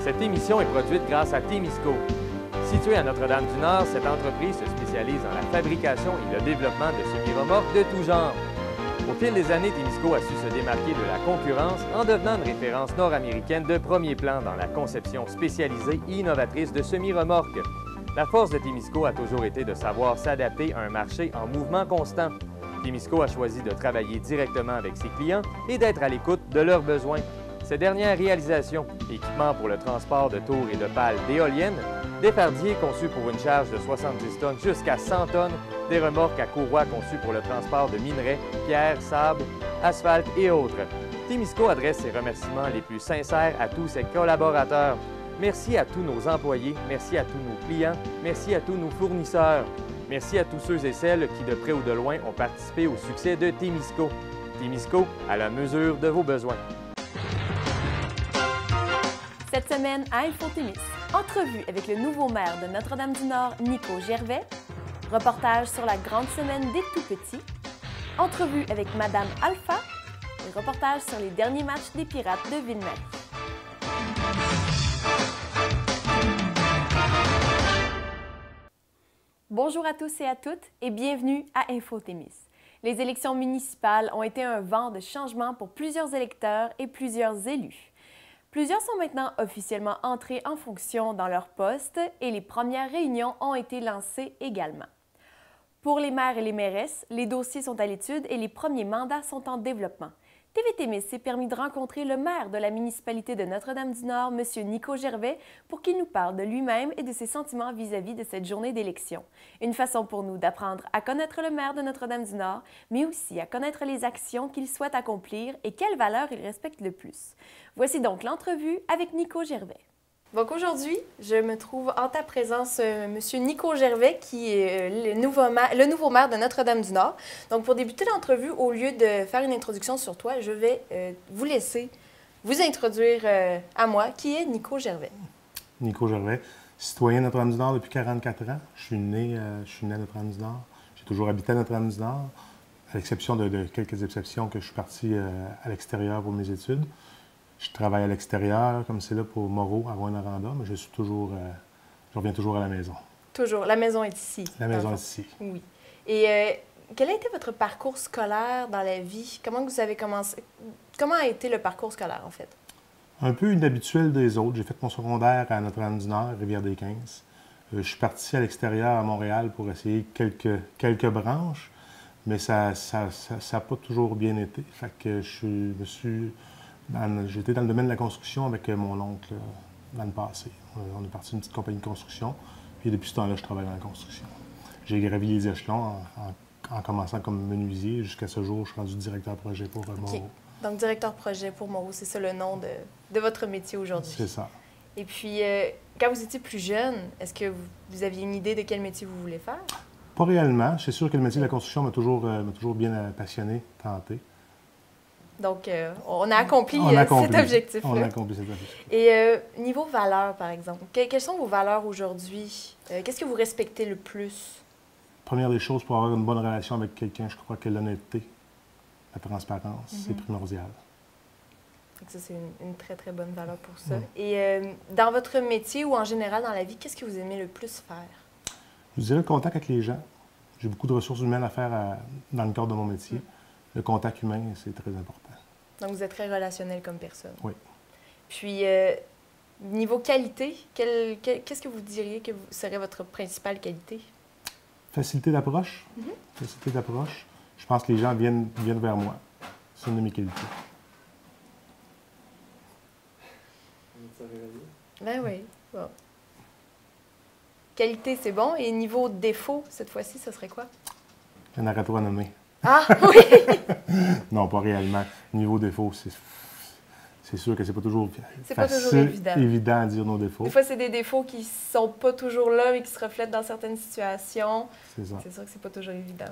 Cette émission est produite grâce à Témisco. Située à Notre-Dame-du-Nord, cette entreprise se spécialise dans la fabrication et le développement de semi-remorques de tout genre. Au fil des années, Témisco a su se démarquer de la concurrence en devenant une référence nord-américaine de premier plan dans la conception spécialisée et innovatrice de semi-remorques. La force de Témisco a toujours été de savoir s'adapter à un marché en mouvement constant. Témisco a choisi de travailler directement avec ses clients et d'être à l'écoute de leurs besoins. Ces dernières réalisations, équipements pour le transport de tours et de pales d'éoliennes, des fardiers conçus pour une charge de 70 tonnes jusqu'à 100 tonnes, des remorques à courroie conçues pour le transport de minerais, pierres, sable, asphalte et autres. Témisco adresse ses remerciements les plus sincères à tous ses collaborateurs. Merci à tous nos employés, merci à tous nos clients, merci à tous nos fournisseurs. Merci à tous ceux et celles qui, de près ou de loin, ont participé au succès de Témisco. Témisco, à la mesure de vos besoins. Cette semaine à InfoTémis, entrevue avec le nouveau maire de Notre-Dame-du-Nord, Nico Gervais, reportage sur la grande semaine des tout-petits, entrevue avec Madame Alpha et reportage sur les derniers matchs des Pirates de Ville-Marie. Bonjour à tous et à toutes et bienvenue à InfoTémis. Les élections municipales ont été un vent de changement pour plusieurs électeurs et plusieurs élus. Plusieurs sont maintenant officiellement entrés en fonction dans leur poste et les premières réunions ont été lancées également. Pour les maires et les mairesses, les dossiers sont à l'étude et les premiers mandats sont en développement. TV-Témis s'est permis de rencontrer le maire de la municipalité de Notre-Dame-du-Nord, M. Nico Gervais, pour qu'il nous parle de lui-même et de ses sentiments vis-à-vis de cette journée d'élection. Une façon pour nous d'apprendre à connaître le maire de Notre-Dame-du-Nord, mais aussi à connaître les actions qu'il souhaite accomplir et quelles valeurs il respecte le plus. Voici donc l'entrevue avec Nico Gervais. Donc aujourd'hui, je me trouve en ta présence, M. Nico Gervais, qui est le nouveau maire de Notre-Dame-du-Nord. Donc pour débuter l'entrevue, au lieu de faire une introduction sur toi, je vais vous laisser vous introduire à moi, qui est Nico Gervais. Nico Gervais, citoyen de Notre-Dame-du-Nord depuis 44 ans. Je suis né à Notre-Dame-du-Nord. J'ai toujours habité à Notre-Dame-du-Nord, à l'exception de quelques exceptions que je suis parti à l'extérieur pour mes études. Je travaille à l'extérieur, comme c'est là pour Moreau, à Rouyn-Noranda, mais je reviens toujours à la maison. Toujours. La maison est ici. La maison est ici. Oui. Et quel a été votre parcours scolaire dans la vie? Comment vous avez commencé? Comment a été le parcours scolaire, en fait? Un peu inhabituel des autres. J'ai fait mon secondaire à Notre-Dame-du-Nord, Rivière-des-Quinze. Je suis parti à l'extérieur, à Montréal, pour essayer quelques branches, mais ça n'a pas toujours bien été. Fait que j'étais dans le domaine de la construction avec mon oncle l'année passée. On est parti d'une petite compagnie de construction, puis depuis ce temps-là, je travaille dans la construction. J'ai gravi les échelons en commençant comme menuisier. Jusqu'à ce jour, je suis rendu directeur projet pour Moreau. Donc, directeur projet pour Moreau, c'est ça le nom de votre métier aujourd'hui? C'est ça. Et puis, quand vous étiez plus jeune, est-ce que vous aviez une idée de quel métier vous voulez faire? Pas réellement. C'est sûr que le métier de la construction m'a toujours bien passionné, tenté. Donc, on a accompli cet objectif-là. On a accompli cet objectif. Et niveau valeurs, par exemple, quelles sont vos valeurs aujourd'hui? Qu'est-ce que vous respectez le plus? Première des choses, pour avoir une bonne relation avec quelqu'un, je crois que l'honnêteté, la transparence, c'est primordial. Donc ça, c'est une très, très bonne valeur pour ça. Et dans votre métier ou en général dans la vie, qu'est-ce que vous aimez le plus faire? Je dirais le contact avec les gens. J'ai beaucoup de ressources humaines à faire dans le cadre de mon métier. Le contact humain, c'est très important. Donc, vous êtes très relationnel comme personne. Oui. Puis, niveau qualité, qu'est-ce que vous diriez que serait votre principale qualité? Facilité d'approche. Facilité d'approche. Je pense que les gens viennent vers moi. C'est une de mes qualités. Ben oui. Bon. Qualité, c'est bon. Et niveau défaut, cette fois-ci, ce serait quoi? Un narrateur à nommer. Ah, oui! Non, pas réellement. Niveau défaut, c'est sûr que c'est pas toujours évident à dire nos défauts. Des fois, c'est des défauts qui sont pas toujours là, mais qui se reflètent dans certaines situations. C'est ça. C'est sûr que c'est pas toujours évident.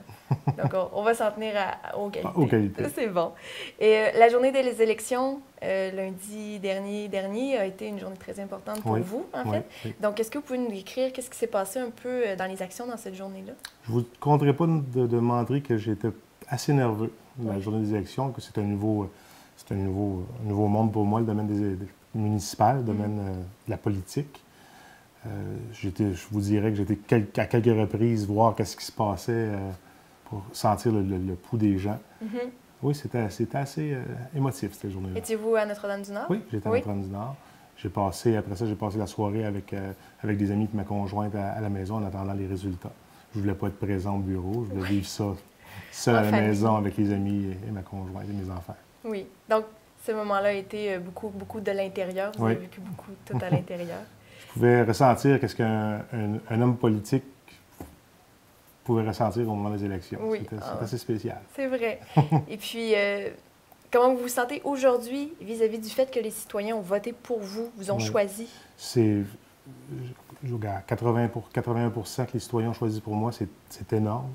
Donc, on va s'en tenir aux qualités. Aux qualités. C'est bon. Et la journée des élections, lundi dernier, a été une journée très importante pour vous, en fait. Oui. Donc, est-ce que vous pouvez nous décrire qu'est-ce qui s'est passé un peu dans les actions dans cette journée-là? Je ne vous compterai pas de mentir que j'étais assez nerveux la journée des élections, que c'est un nouveau monde pour moi, le domaine municipal, le domaine de la politique. Je vous dirais que j'étais à quelques reprises voir qu'est-ce qui se passait pour sentir le pouls des gens. Mm-hmm. Oui, c'était assez émotif, cette journée-là. Étiez-vous à Notre-Dame-du-Nord? Oui, j'étais à Notre-Dame-du-Nord. Après ça, j'ai passé la soirée avec des amis et ma conjointe à la maison en attendant les résultats. Je ne voulais pas être présent au bureau, je voulais vivre ça seul à la maison avec les amis et ma conjointe et mes enfants. Oui. Donc, ce moment-là a été beaucoup de l'intérieur. Vous avez vécu beaucoup tout à l'intérieur. Je pouvais ressentir qu'est-ce qu'un homme politique pouvait ressentir au moment des élections. Oui. C'était assez spécial. C'est vrai. Et puis, comment vous vous sentez aujourd'hui vis-à-vis du fait que les citoyens ont voté pour vous, vous ont choisi? C'est 81 que les citoyens ont choisi pour moi, c'est énorme.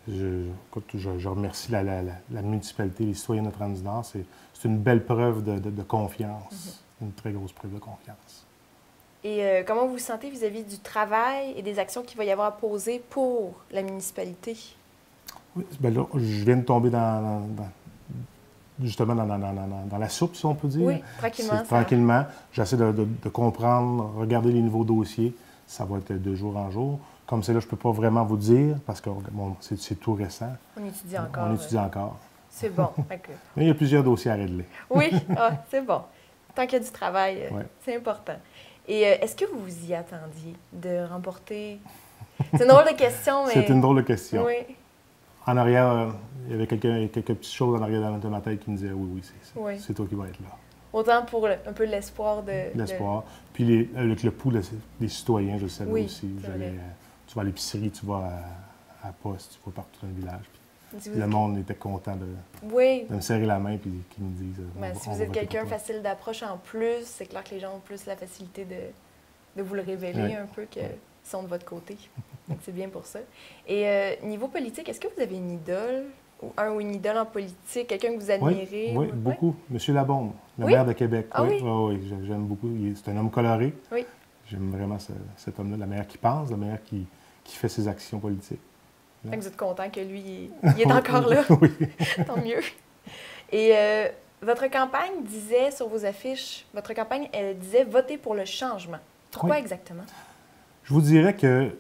Je remercie la municipalité, les citoyens de Notre-Dame-du-Nord. C'est une belle preuve de confiance, une très grosse preuve de confiance. Et comment vous vous sentez vis-à-vis du travail et des actions qu'il va y avoir à poser pour la municipalité? Oui, bien là, je viens de tomber justement dans la soupe, si on peut dire. Oui, tranquillement. Tranquillement. J'essaie de comprendre, regarder les nouveaux dossiers. Ça va être de jour en jour. Comme c'est là, je ne peux pas vraiment vous dire parce que bon, c'est tout récent. On étudie encore. On étudie encore. C'est bon. Mais il y a plusieurs dossiers à régler. Oui, c'est bon. Tant qu'il y a du travail, c'est important. Et est-ce que vous vous y attendiez de remporter? C'est une drôle de question, mais... C'est une drôle de question. Oui. En arrière, il y avait quelques petites choses en arrière de ma tête qui me disaient oui, c'est toi qui vas être là. Autant pour un peu l'espoir de... L'espoir. Puis le pouls des citoyens, je le savais aussi. Tu vas à l'épicerie, tu vas à la poste, tu vas partout dans le village. Le monde était content de me serrer la main et qu'ils me disent... si vous êtes quelqu'un facile d'approche en plus, c'est clair que les gens ont plus la facilité de vous le révéler un peu qu'ils sont de votre côté. Donc, c'est bien pour ça. Et niveau politique, est-ce que vous avez une idole ou une idole en politique, quelqu'un que vous admirez? Oui, beaucoup. Monsieur Labombe, le maire de Québec. Ah, oui? Oui, j'aime beaucoup. C'est un homme coloré. Oui. J'aime vraiment cet homme-là, le maire qui pense, le maire qui fait ses actions politiques. Donc, vous êtes content que lui, il est encore là? Oui. Tant mieux. Et votre campagne disait sur vos affiches, elle disait « Votez pour le changement ». Pourquoi exactement? Je vous dirais que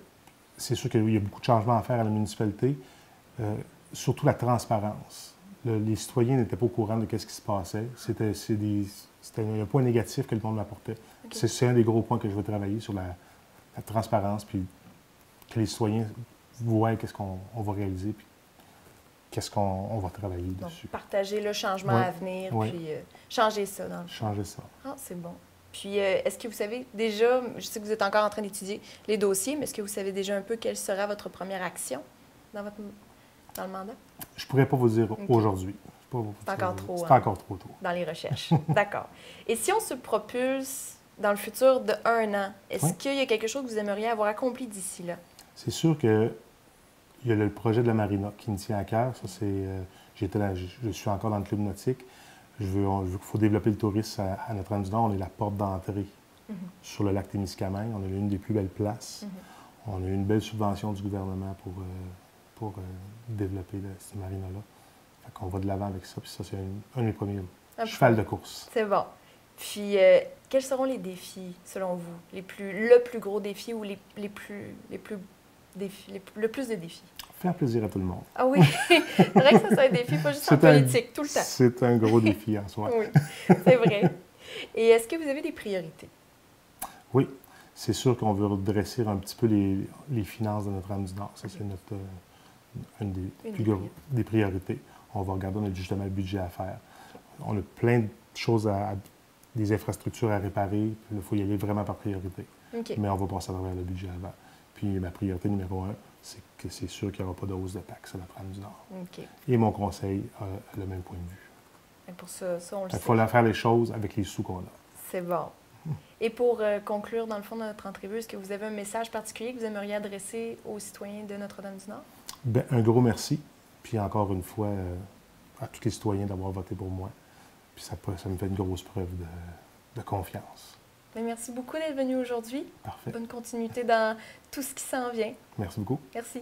c'est sûr qu'il y a beaucoup de changements à faire à la municipalité, surtout la transparence. Les citoyens n'étaient pas au courant de ce qui se passait. C'était un point négatif que le monde m'apportait. Okay. C'est un des gros points que je veux travailler sur la transparence, puis que les citoyens voient qu'est-ce qu'on va réaliser, puis qu'est-ce qu'on va travailler dessus. Partager le changement à venir, puis changer ça. Changer ça. Ah, c'est bon. Puis, est-ce que vous savez déjà, je sais que vous êtes encore en train d'étudier les dossiers, mais est-ce que vous savez déjà un peu quelle sera votre première action dans le mandat? Je ne pourrais pas vous dire aujourd'hui. C'est encore trop. C'est encore trop tôt. Dans les recherches. D'accord. Et si on se propulse dans le futur de 1 an, est-ce qu'il y a quelque chose que vous aimeriez avoir accompli d'ici là? C'est sûr qu'il y a le projet de la marina qui me tient à cœur. Ça, je suis encore dans le club nautique. Il faut développer le tourisme à Notre-Dame-du-Nord. On est la porte d'entrée sur le lac Témiscamingue. On a l'une des plus belles places. On a eu une belle subvention du gouvernement pour développer ce marina-là. On va de l'avant avec ça. Puis ça, c'est un de mes premiers cheval de course. C'est bon. Puis, quels seront les défis, selon vous? Le plus gros défi ou le plus de défis? Faire plaisir à tout le monde. Ah oui, c'est vrai que ça, c'est un défi, pas juste en politique, tout le temps. C'est un gros défi en soi. Oui, c'est vrai. Et est-ce que vous avez des priorités? Oui, c'est sûr qu'on veut redresser un petit peu les finances de Notre-Dame-du-Nord. Ça, c'est une des priorités. On va regarder, on a justement le budget à faire. On a plein de choses, des infrastructures à réparer. Il faut y aller vraiment par priorité. Mais on va passer à travers le budget avant. Puis ma priorité numéro 1, c'est que c'est sûr qu'il n'y aura pas de hausse de taxes à Notre-Dame-du-Nord. Et mon conseil a le même point de vue. Et pour ça, on le sait. Il faut faire les choses avec les sous qu'on a. C'est bon. Et pour conclure, dans le fond de notre entrevue, est-ce que vous avez un message particulier que vous aimeriez adresser aux citoyens de Notre-Dame-du-Nord? Bien, un gros merci. Puis encore une fois, à tous les citoyens d'avoir voté pour moi. Puis ça me fait une grosse preuve de confiance. Mais merci beaucoup d'être venu aujourd'hui. Parfait. Bonne continuité dans tout ce qui s'en vient. Merci beaucoup. Merci.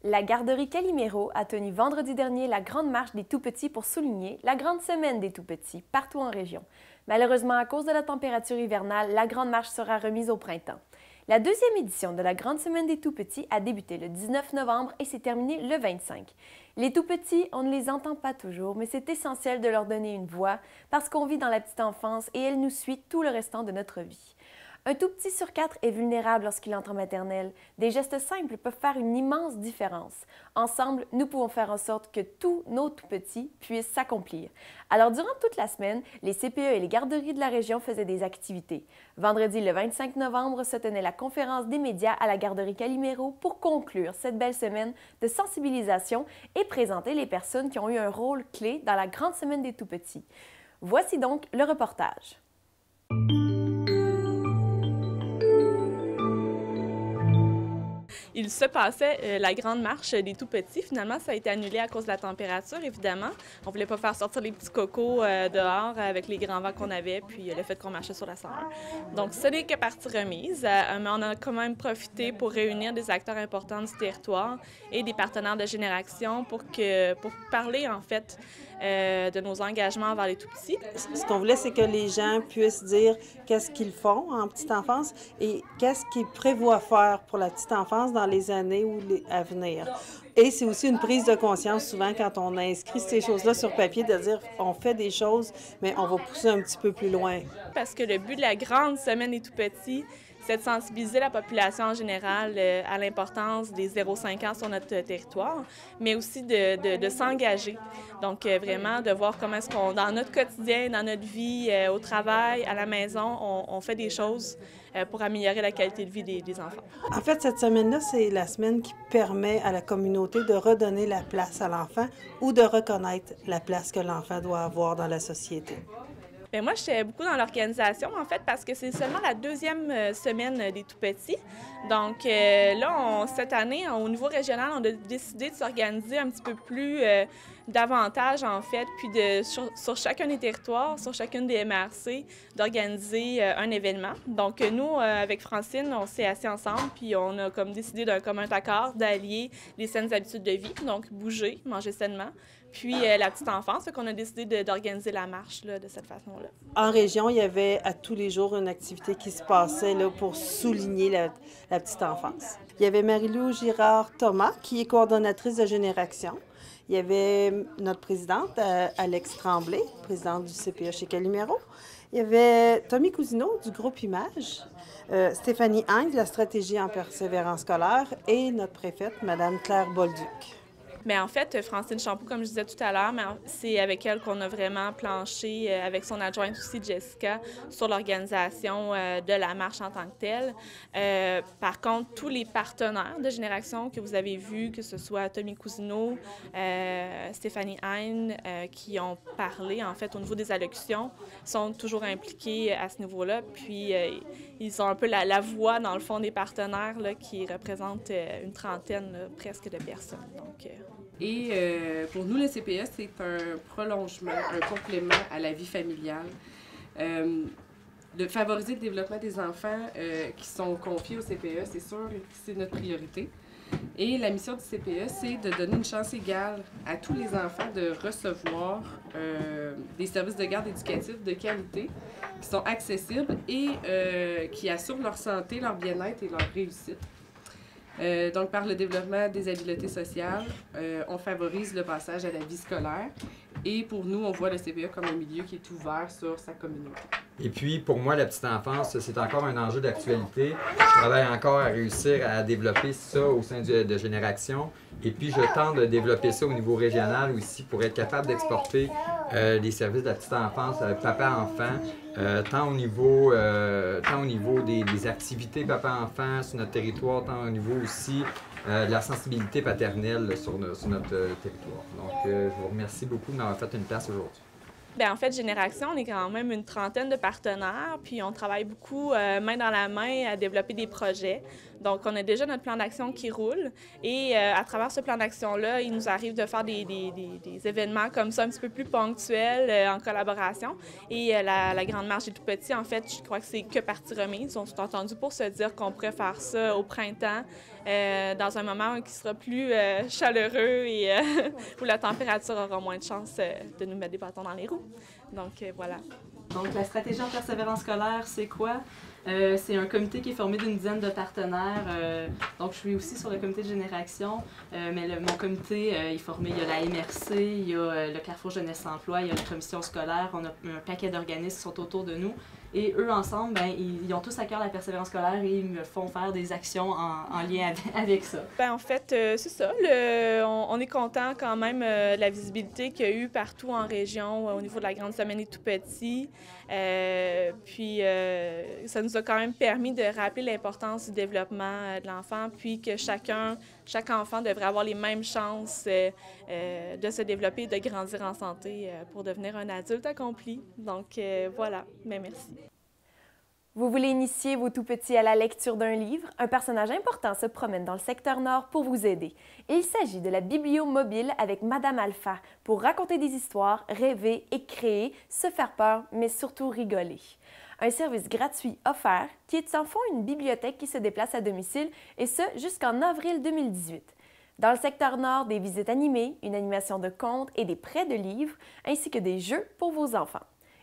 La garderie Calimero a tenu vendredi dernier la grande marche des tout-petits pour souligner la grande semaine des tout-petits partout en région. Malheureusement, à cause de la température hivernale, la Grande Marche sera remise au printemps. La deuxième édition de la Grande Semaine des Tout-Petits a débuté le 19 novembre et s'est terminée le 25. Les Tout-Petits, on ne les entend pas toujours, mais c'est essentiel de leur donner une voix parce qu'on vit dans la petite enfance et elle nous suit tout le restant de notre vie. Un tout-petit sur 4 est vulnérable lorsqu'il entre en maternelle. Des gestes simples peuvent faire une immense différence. Ensemble, nous pouvons faire en sorte que tous nos tout-petits puissent s'accomplir. Alors, durant toute la semaine, les CPE et les garderies de la région faisaient des activités. Vendredi, le 25 novembre, se tenait la conférence des médias à la garderie Calimero pour conclure cette belle semaine de sensibilisation et présenter les personnes qui ont eu un rôle clé dans la Grande Semaine des Tout-Petits. Voici donc le reportage. Il se passait la grande marche des Tout-Petits. Finalement, ça a été annulé à cause de la température, évidemment. On ne voulait pas faire sortir les petits cocos dehors avec les grands vents qu'on avait, puis le fait qu'on marchait sur la Sainte. Donc, ce n'est que partie remise, mais on a quand même profité pour réunir des acteurs importants du territoire et des partenaires de Génération pour parler, en fait, de nos engagements envers les Tout-Petits. Ce qu'on voulait, c'est que les gens puissent dire qu'est-ce qu'ils font en petite enfance et qu'est-ce qu'ils prévoient faire pour la petite enfance dans les années à venir. Et c'est aussi une prise de conscience souvent quand on inscrit ces choses-là sur papier, de dire on fait des choses, mais on va pousser un petit peu plus loin. Parce que le but de la Grande Semaine des Tout-Petits, c'est de sensibiliser la population en général à l'importance des 0-5 ans sur notre territoire, mais aussi de s'engager. Donc, vraiment, de voir comment est-ce qu'on, dans notre quotidien, dans notre vie, au travail, à la maison, on fait des choses pour améliorer la qualité de vie des enfants. En fait, cette semaine-là, c'est la semaine qui permet à la communauté de redonner la place à l'enfant ou de reconnaître la place que l'enfant doit avoir dans la société. Bien, moi, j'étais beaucoup dans l'organisation, en fait, parce que c'est seulement la deuxième semaine des Tout-Petits. Donc là, cette année, au niveau régional, on a décidé de s'organiser un petit peu plus davantage, en fait, puis sur chacun des territoires, sur chacune des MRC, d'organiser un événement. Donc nous, avec Francine, on s'est assis ensemble, puis on a comme décidé d'un commun accord d'allier les saines habitudes de vie, donc bouger, manger sainement, puis la petite enfance, qu'on a décidé d'organiser la marche là, de cette façon-là. En région, il y avait à tous les jours une activité qui se passait là, pour souligner la petite enfance. Il y avait Marie-Lou Girard-Thomas, qui est coordonnatrice de Génération. Il y avait notre présidente, Alex Tremblay, présidente du CPE chez Calimero. Il y avait Tommy Cousineau du groupe Image, Stéphanie Hine de la stratégie en persévérance scolaire et notre préfète, Mme Claire Bolduc. Mais en fait, Francine Champoux, comme je disais tout à l'heure, c'est avec elle qu'on a vraiment planché, avec son adjointe aussi, Jessica, sur l'organisation de la marche en tant que telle. Par contre, tous les partenaires de Génération que vous avez vus, que ce soit Tommy Cousineau, Stéphanie Hine, qui ont parlé, en fait, au niveau des allocutions, sont toujours impliqués à ce niveau-là. Puis, ils ont un peu la voix, dans le fond, des partenaires là, qui représentent une trentaine, là, presque, de personnes. Donc, Et pour nous, le CPE, c'est un prolongement, un complément à la vie familiale. De favoriser le développement des enfants qui sont confiés au CPE, c'est sûr que c'est notre priorité. Et la mission du CPE, c'est de donner une chance égale à tous les enfants de recevoir des services de garde éducatifs de qualité, qui sont accessibles et qui assurent leur santé, leur bien-être et leur réussite. Donc, par le développement des habiletés sociales, on favorise le passage à la vie scolaire et pour nous, on voit le CPE comme un milieu qui est ouvert sur sa communauté. Et puis, pour moi, la petite enfance, c'est encore un enjeu d'actualité. Je travaille encore à réussir à développer ça au sein de Génération. Et puis, je tente de développer ça au niveau régional aussi pour être capable d'exporter les services de la petite enfance, papa-enfant, tant au niveau des activités papa-enfant sur notre territoire, tant au niveau aussi de la sensibilité paternelle sur notre territoire. Donc, je vous remercie beaucoup de m'avoir fait une place aujourd'hui. Bien, en fait, Génération, on est quand même une trentaine de partenaires, puis on travaille beaucoup main dans la main à développer des projets. Donc, on a déjà notre plan d'action qui roule et à travers ce plan d'action-là, il nous arrive de faire des événements comme ça un petit peu plus ponctuels en collaboration. Et la Grande Marche des Tout-Petits, en fait, je crois que c'est que partie remise. On s'est entendu pour se dire qu'on pourrait faire ça au printemps, dans un moment qui sera plus chaleureux et où la température aura moins de chance de nous mettre des bâtons dans les roues. Donc, voilà. Donc, la stratégie en persévérance scolaire, c'est quoi? C'est un comité qui est formé d'une dizaine de partenaires. Donc, je suis aussi sur le comité de génération, mais mon comité est formé, il y a la MRC, il y a le Carrefour Jeunesse Emploi, il y a la commission scolaire, on a un paquet d'organismes qui sont autour de nous. Et eux, ensemble, ben, ils ont tous à cœur la persévérance scolaire et ils me font faire des actions en lien avec ça. Ben, en fait, c'est ça. On est content quand même de la visibilité qu'il y a eu partout en région au niveau de la Grande Semaine des Tout-Petits. Puis, ça nous a quand même permis de rappeler l'importance du développement de l'enfant, puis que chaque enfant devrait avoir les mêmes chances de se développer et de grandir en santé pour devenir un adulte accompli. Donc, voilà. Mais merci. Vous voulez initier vos tout-petits à la lecture d'un livre? Un personnage important se promène dans le secteur nord pour vous aider. Il s'agit de la Bibliomobile avec Madame Alpha pour raconter des histoires, rêver et créer, se faire peur, mais surtout rigoler. Un service gratuit offert qui est en fond une bibliothèque qui se déplace à domicile et ce jusqu'en avril 2018. Dans le secteur nord, des visites animées, une animation de contes et des prêts de livres, ainsi que des jeux pour vos enfants.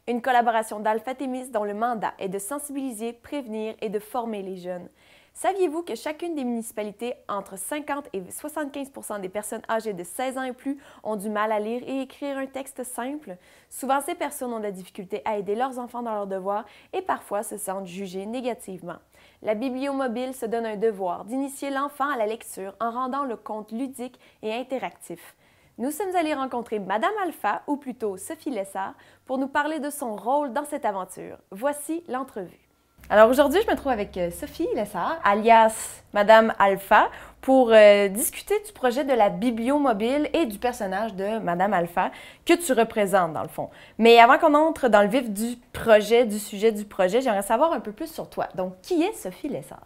Une collaboration d'Alpha Thémis dont le mandat est de sensibiliser, prévenir et de former les jeunes. Saviez-vous que chacune des municipalités, entre 50 et 75 % des personnes âgées de 16 ans et plus ont du mal à lire et écrire un texte simple? Souvent, ces personnes ont de la difficulté à aider leurs enfants dans leurs devoirs et parfois se sentent jugées négativement. La Bibliomobile se donne un devoir d'initier l'enfant à la lecture en rendant le conte ludique et interactif. Nous sommes allés rencontrer Madame Alpha, ou plutôt Sophie Lessard, pour nous parler de son rôle dans cette aventure. Voici l'entrevue. Alors aujourd'hui, je me trouve avec Sophie Lessard, alias Madame Alpha, pour discuter du projet de la Bibliomobile et du personnage de Madame Alpha que tu représentes dans le fond. Mais avant qu'on entre dans le vif du sujet du projet, j'aimerais savoir un peu plus sur toi. Donc, qui est Sophie Lessard?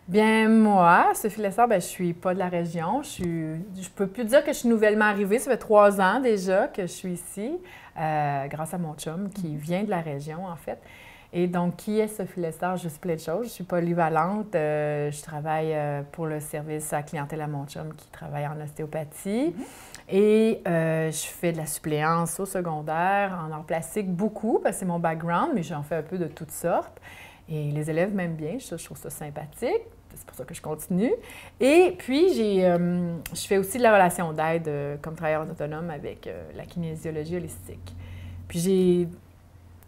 Bien, moi, Sophie Lessard, je suis pas de la région. Je peux plus dire que je suis nouvellement arrivée. Ça fait 3 ans déjà que je suis ici, grâce à mon chum qui vient de la région, en fait. Et donc, qui est Sophie Lessard? Je suis plein de choses. Je suis polyvalente. Je travaille pour le service à clientèle à mon chum qui travaille en ostéopathie. Et je fais de la suppléance au secondaire, en arts plastiques, beaucoup, parce que c'est mon background, mais j'en fais un peu de toutes sortes. Et les élèves m'aiment bien, je trouve ça sympathique. C'est pour ça que je continue. Et puis, je fais aussi de la relation d'aide comme travailleur autonome avec la kinésiologie holistique. Puis,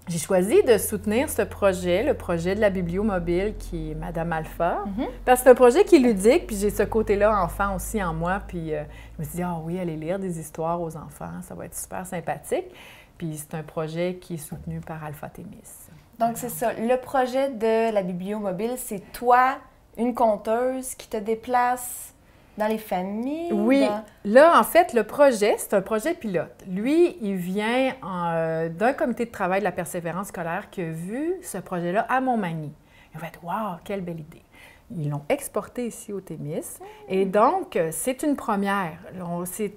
j'ai choisi de soutenir ce projet, le projet de la Bibliomobile qui est Madame Alpha, parce que c'est un projet qui est ludique, puis j'ai ce côté-là enfant aussi en moi. Puis, je me suis dit, ah oui, aller lire des histoires aux enfants, ça va être super sympathique. Puis, c'est un projet qui est soutenu par Alpha Thémis. Donc, c'est ça. Le projet de la Bibliomobile, c'est toi, une conteuse, qui te déplace dans les familles? Oui. Là, en fait, le projet, c'est un projet pilote. Lui, il vient d'un comité de travail de la persévérance scolaire qui a vu ce projet-là à Montmagny. Ils ont fait « Wow, quelle belle idée! » Ils l'ont exporté ici au Thémis. Et donc, c'est une première.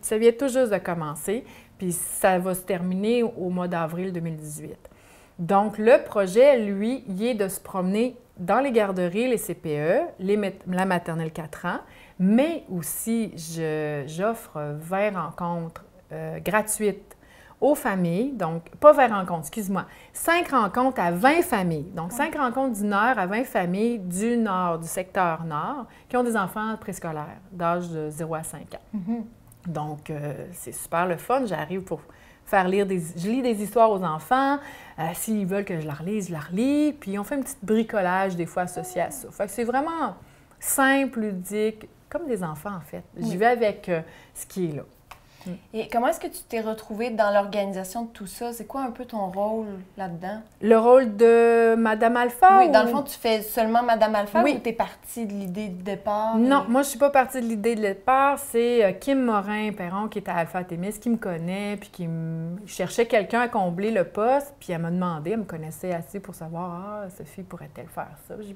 Ça vient tout juste de commencer, puis ça va se terminer au mois d'avril 2018. Donc, le projet, lui, il est de se promener dans les garderies, les CPE, la maternelle 4 ans, mais aussi, j'offre 20 rencontres gratuites aux familles, donc pas 20 rencontres, excuse-moi, 5 rencontres à 20 familles. Donc, 5 rencontres d'1 heure à 20 familles du nord, du secteur nord, qui ont des enfants préscolaires d'âge de 0 à 5 ans. Donc, c'est super le fun. J'arrive pour faire lire je lis des histoires aux enfants. S'ils veulent que je la relise, je la relis. Puis, on fait un petit bricolage, des fois, associé à ça. Fait que c'est vraiment simple, ludique, comme des enfants, en fait. J'y vais avec ce qui est là. Et comment est-ce que tu t'es retrouvée dans l'organisation de tout ça? C'est quoi un peu ton rôle là-dedans? Le rôle de Madame Alpha? Oui, dans le fond, tu fais seulement Madame Alpha oui. Ou tu es partie de l'idée de départ? Non, moi, je ne suis pas partie de l'idée de départ. C'est Kim Morin-Perron, qui est à Alpha Thémis, qui me connaît, puis qui cherchait quelqu'un à combler le poste, puis elle m'a demandé, elle me connaissait assez pour savoir, Sophie, pourrait-elle faire ça? J'ai dit,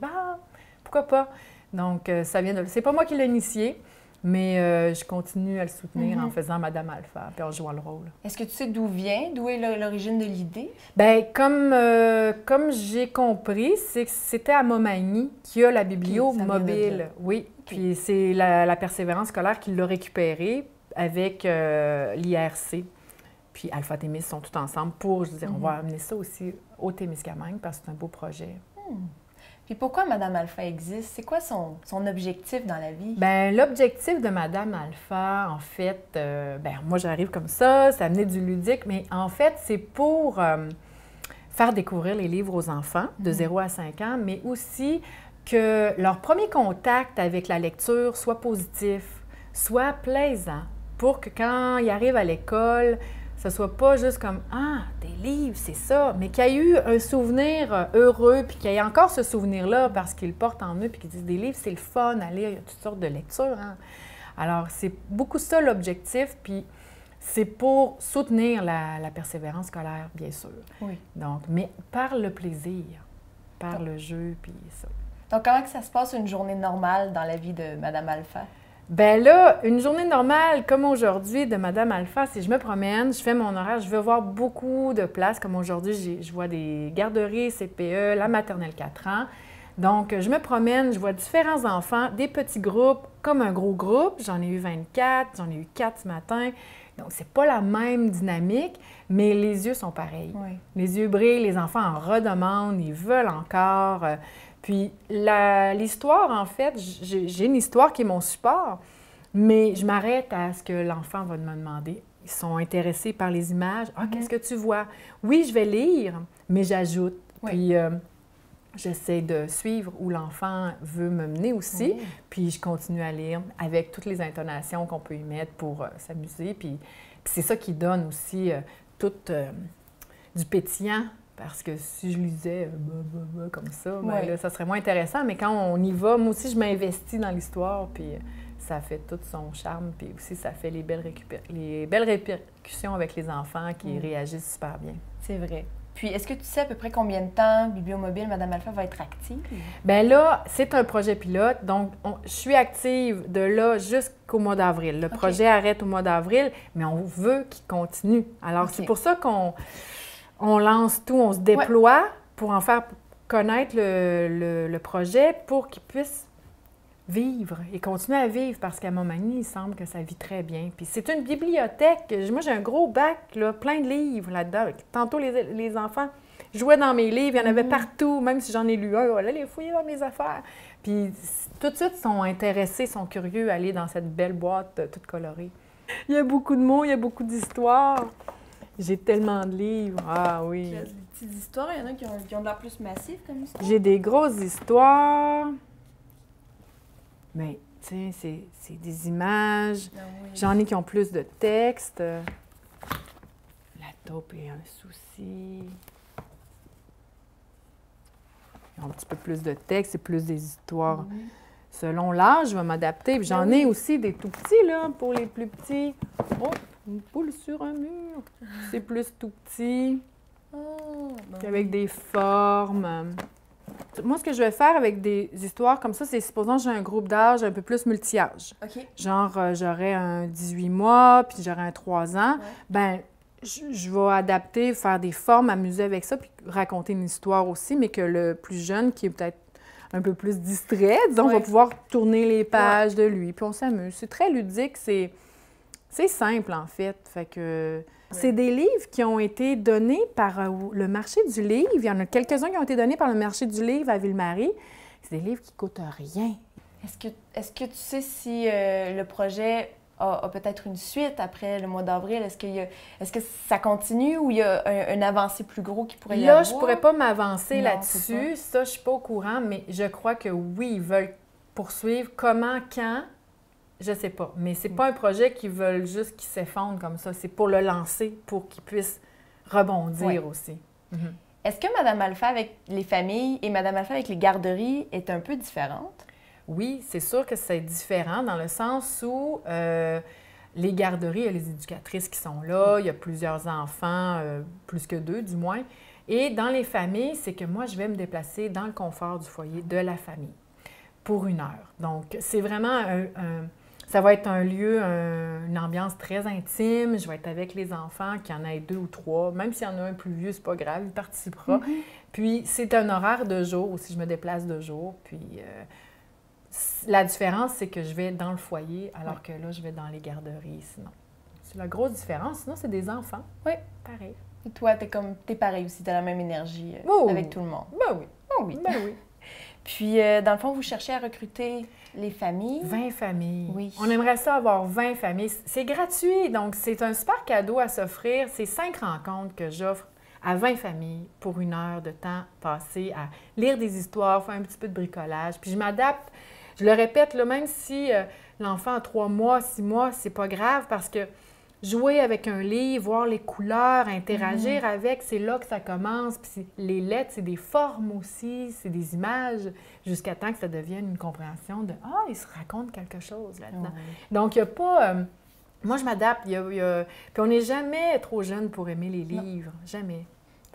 pourquoi pas? Donc, ça vient de... C'est pas moi qui l'ai initié. Mais je continue à le soutenir en faisant Madame Alpha, puis en jouant le rôle. Est-ce que tu sais d'où est l'origine de l'idée? Bien, comme j'ai compris, c'est que c'était à Montmagny qu'il y a la Bibliomobile. Oui, puis c'est la persévérance scolaire qui l'a récupérée avec l'IRC. Puis Alpha Thémis sont tous ensemble pour, je veux dire, on va amener ça aussi au Témiscamingue parce que c'est un beau projet. Puis pourquoi Madame Alpha existe? C'est quoi son objectif dans la vie? Bien, l'objectif de Madame Alpha, en fait, moi j'arrive comme ça amener du ludique, mais en fait, c'est pour faire découvrir les livres aux enfants de 0 à 5 ans, mais aussi que leur premier contact avec la lecture soit positif, soit plaisant, pour que quand ils arrivent à l'école, ce soit pas juste comme « Ah, des livres, c'est ça », mais qu'il y ait eu un souvenir heureux, puis qu'il y ait encore ce souvenir-là parce qu'ils le portent en eux, puis qu'ils disent « Des livres, c'est le fun à lire, il y a toutes sortes de lectures. Hein? » Alors, c'est beaucoup ça l'objectif, puis c'est pour soutenir la persévérance scolaire, bien sûr. Oui. Donc, mais par le plaisir, par le jeu, puis ça. Donc, comment que ça se passe une journée normale dans la vie de Madame Alpha? Bien là, une journée normale, comme aujourd'hui, de Madame Alpha, si je me promène, je fais mon horaire, je veux voir beaucoup de places. Comme aujourd'hui, je vois des garderies, CPE, la maternelle 4 ans. Donc, je me promène, je vois différents enfants, des petits groupes, comme un gros groupe. J'en ai eu 24, j'en ai eu 4 ce matin. Donc, c'est pas la même dynamique, mais les yeux sont pareils. Oui. Les yeux brillent, les enfants en redemandent, ils veulent encore. Puis l'histoire, en fait, j'ai une histoire qui est mon support, mais je m'arrête à ce que l'enfant va me demander. Ils sont intéressés par les images. « Ah, qu'est-ce que tu vois? » Oui, je vais lire, mais j'ajoute. Oui. Puis j'essaie de suivre où l'enfant veut me mener aussi, puis je continue à lire avec toutes les intonations qu'on peut y mettre pour s'amuser. Puis c'est ça qui donne aussi du pétillant. Parce que si je lisais comme ça, bien là, ça serait moins intéressant. Mais quand on y va, moi aussi, je m'investis dans l'histoire, puis ça fait tout son charme. Puis aussi, ça fait les belles répercussions avec les enfants qui réagissent super bien. C'est vrai. Puis, est-ce que tu sais à peu près combien de temps Bibliomobile Madame Alpha va être active? Bien là, c'est un projet pilote. Donc, je suis active de là jusqu'au mois d'avril. Le projet arrête au mois d'avril, mais on veut qu'il continue. Alors, c'est pour ça qu'on lance tout, on se déploie pour en faire connaître le projet pour qu'il puisse vivre et continuer à vivre parce qu'à Montmagny, il semble que ça vit très bien. Puis c'est une bibliothèque. Moi, j'ai un gros bac, là, plein de livres là-dedans. Tantôt, les enfants jouaient dans mes livres, il y en avait partout, même si j'en ai lu un, là, les fouiller dans mes affaires. Puis tout de suite, ils sont intéressés, sont curieux à aller dans cette belle boîte toute colorée. Il y a beaucoup de mots, il y a beaucoup d'histoires. J'ai tellement de livres. Ah oui. Des petites histoires, il y en a qui ont de l'air plus massif comme histoire. J'ai des grosses histoires. Mais, tu sais, c'est des images. Ah oui. J'en ai qui ont plus de texte. La taupe est un souci. Ils ont un petit peu plus de texte, c'est plus des histoires. Selon l'âge, je vais m'adapter. Puis j'en ai aussi des tout petits, là, pour les plus petits. Oh, une poule sur un mur. C'est plus tout petit. Puis avec des formes. Moi, ce que je vais faire avec des histoires comme ça, c'est supposons que j'ai un groupe d'âge un peu plus multi-âge. OK. Genre, j'aurais un 18 mois, puis j'aurais un 3 ans. Bien, je vais adapter, faire des formes, m'amuser avec ça, puis raconter une histoire aussi, mais que le plus jeune, qui est peut-être un peu plus distrait, disons, va pouvoir tourner les pages de lui, puis on s'amuse. C'est très ludique, c'est simple, en fait. Fait que c'est des livres qui ont été donnés par le marché du livre. Il y en a quelques-uns qui ont été donnés par le marché du livre à Ville-Marie. C'est des livres qui ne coûtent rien. Est-ce que tu sais si le projet a peut-être une suite après le mois d'avril? Est-ce que ça continue ou il y a un avancé plus gros qui pourrait y avoir? Là, je ne pourrais pas m'avancer là-dessus. Ça, je ne suis pas au courant, mais je crois que oui, ils veulent poursuivre. Comment, quand? Je sais pas, mais c'est pas un projet qu'ils veulent juste qu'il s'effondre comme ça. C'est pour le lancer, pour qu'il puisse rebondir aussi. Est-ce que Madame Alpha avec les familles et Madame Alpha avec les garderies est un peu différente? Oui, c'est sûr que c'est différent dans le sens où les garderies, il y a les éducatrices qui sont là, il y a plusieurs enfants, plus que 2 du moins. Et dans les familles, c'est que moi, je vais me déplacer dans le confort du foyer de la famille pour 1 heure. Donc, c'est vraiment ça va être un lieu, une ambiance très intime. Je vais être avec les enfants, qu'il y en ait 2 ou 3. Même s'il y en a un plus vieux, c'est pas grave, il participera. Puis, c'est un horaire de jour aussi. Je me déplace de jour. Puis, la différence, c'est que je vais dans le foyer, alors que là, je vais dans les garderies, sinon. C'est la grosse différence. Sinon, c'est des enfants. Oui. Pareil. Et toi, t'es pareil aussi, t'as la même énergie avec tout le monde. Ben oui. Oh oui. Ben oui. Puis, dans le fond, vous cherchez à recruter les familles? 20 familles. Oui. On aimerait ça avoir 20 familles. C'est gratuit, donc c'est un super cadeau à s'offrir. C'est 5 rencontres que j'offre à 20 familles pour 1 heure de temps passé à lire des histoires, faire un petit peu de bricolage. Puis je m'adapte. Je le répète, là, même si l'enfant a 3 mois, 6 mois, c'est pas grave parce que jouer avec un livre, voir les couleurs, interagir avec, c'est là que ça commence. Puis les lettres, c'est des formes aussi, c'est des images, jusqu'à temps que ça devienne une compréhension de « Ah, il se raconte quelque chose là-dedans. Donc, il n'y a pas... moi, je m'adapte. Puis on n'est jamais trop jeune pour aimer les livres. Non. Jamais.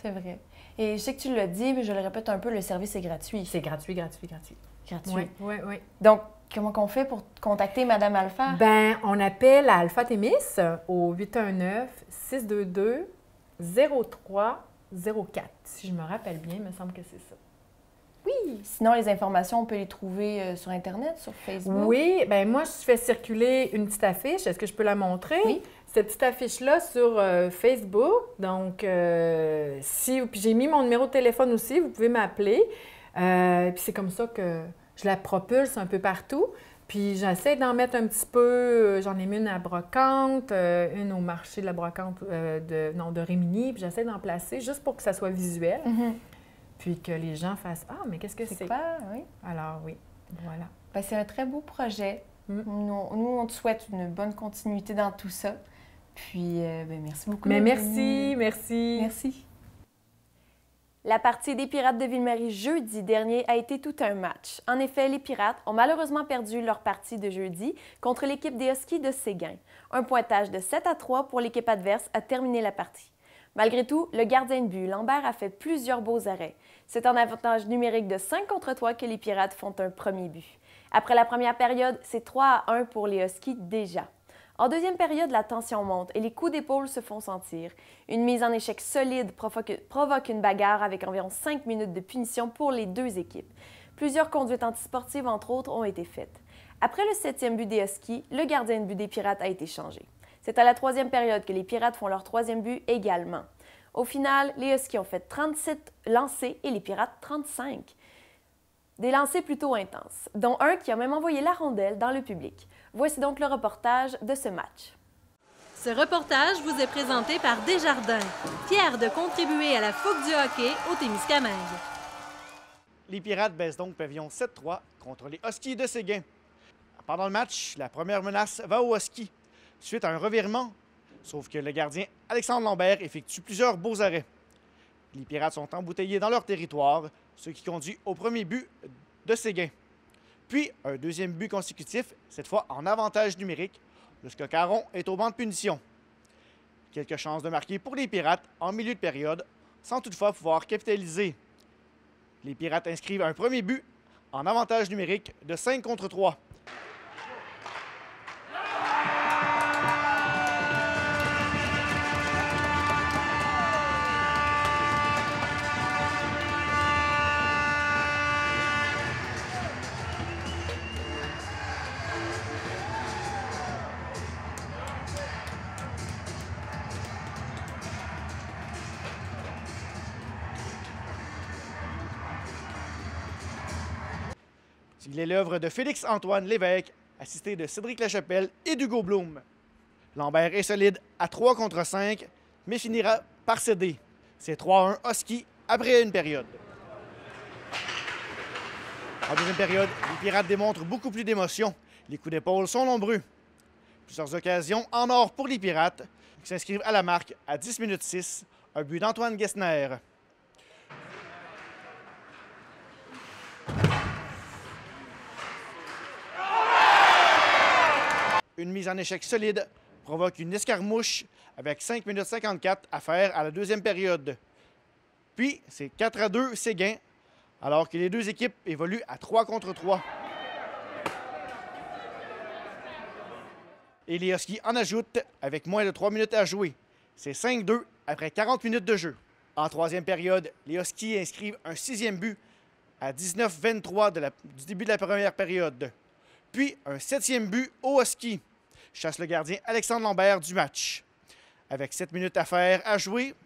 C'est vrai. Et je sais que tu l'as dit, mais je le répète un peu, le service est gratuit. C'est gratuit, gratuit, gratuit. Gratuit. Oui, oui. Donc, comment qu'on fait pour contacter Mme Alpha? Bien, on appelle à Alpha Thémis au 819-622-0304. Si je me rappelle bien, il me semble que c'est ça. Oui. Sinon, les informations, on peut les trouver sur Internet, sur Facebook? Oui. Bien, moi, je fais circuler une petite affiche. Est-ce que je peux la montrer? Oui. Cette petite affiche-là sur Facebook. Donc, puis j'ai mis mon numéro de téléphone aussi. Vous pouvez m'appeler. Puis c'est comme ça que je la propulse un peu partout. Puis j'essaie d'en mettre un petit peu. J'en ai mis une à Brocante, une au marché de la Brocante de Rimini. Puis j'essaie d'en placer juste pour que ça soit visuel. Puis que les gens fassent « Ah, mais qu'est-ce que c'est? » quoi? Oui. Alors oui, voilà. Bien, c'est un très beau projet. Nous, on te souhaite une bonne continuité dans tout ça. Puis, merci beaucoup. Mais merci. Merci. La partie des Pirates de Ville-Marie jeudi dernier a été tout un match. En effet, les Pirates ont malheureusement perdu leur partie de jeudi contre l'équipe des Huskies de Séguin. Un pointage de 7-3 pour l'équipe adverse a terminé la partie. Malgré tout, le gardien de but, Lambert, a fait plusieurs beaux arrêts. C'est en avantage numérique de 5-3 que les Pirates font un premier but. Après la première période, c'est 3-1 pour les Huskies déjà. En deuxième période, la tension monte et les coups d'épaule se font sentir. Une mise en échec solide provoque une bagarre avec environ 5 minutes de punition pour les deux équipes. Plusieurs conduites antisportives, entre autres, ont été faites. Après le 7e but des Huskies, le gardien de but des Pirates a été changé. C'est à la 3e période que les Pirates font leur 3e but également. Au final, les Huskies ont fait 37 lancers et les Pirates 35. Des lancers plutôt intenses, dont un qui a même envoyé la rondelle dans le public. Voici donc le reportage de ce match. Ce reportage vous est présenté par Desjardins, fier de contribuer à la fougue du hockey au Témiscamingue. Les Pirates baissent donc pavillon 7-3 contre les Huskies de Séguin. Pendant le match, la première menace va aux Huskies, suite à un revirement, sauf que le gardien Alexandre Lambert effectue plusieurs beaux arrêts. Les Pirates sont embouteillés dans leur territoire, ce qui conduit au premier but de Séguin. Puis, un deuxième but consécutif, cette fois en avantage numérique, lorsque Caron est au banc de punition. Quelques chances de marquer pour les Pirates en milieu de période, sans toutefois pouvoir capitaliser. Les Pirates inscrivent un premier but en avantage numérique de 5-3. Il est l'œuvre de Félix-Antoine Lévesque, assisté de Cédric Lachapelle et d'Hugo Blum. Lambert est solide à 3-5, mais finira par céder. C'est 3-1 Husky après une période. En deuxième période, les Pirates démontrent beaucoup plus d'émotion. Les coups d'épaule sont nombreux. Plusieurs occasions en or pour les Pirates, qui s'inscrivent à la marque à 10 minutes 6, un but d'Antoine Gessner. Une mise en échec solide provoque une escarmouche avec 5 minutes 54 à faire à la deuxième période. Puis, c'est 4-2 Séguin, alors que les deux équipes évoluent à 3-3. Et les Huskies en ajoutent avec moins de 3 minutes à jouer. C'est 5-2 après 40 minutes de jeu. En troisième période, les Huskies inscrivent un 6e but à 19-23 du début de la première période. Puis, un 7e but aux Huskies chasse le gardien Alexandre Lambert du match. Avec 7 minutes à faire à jouer,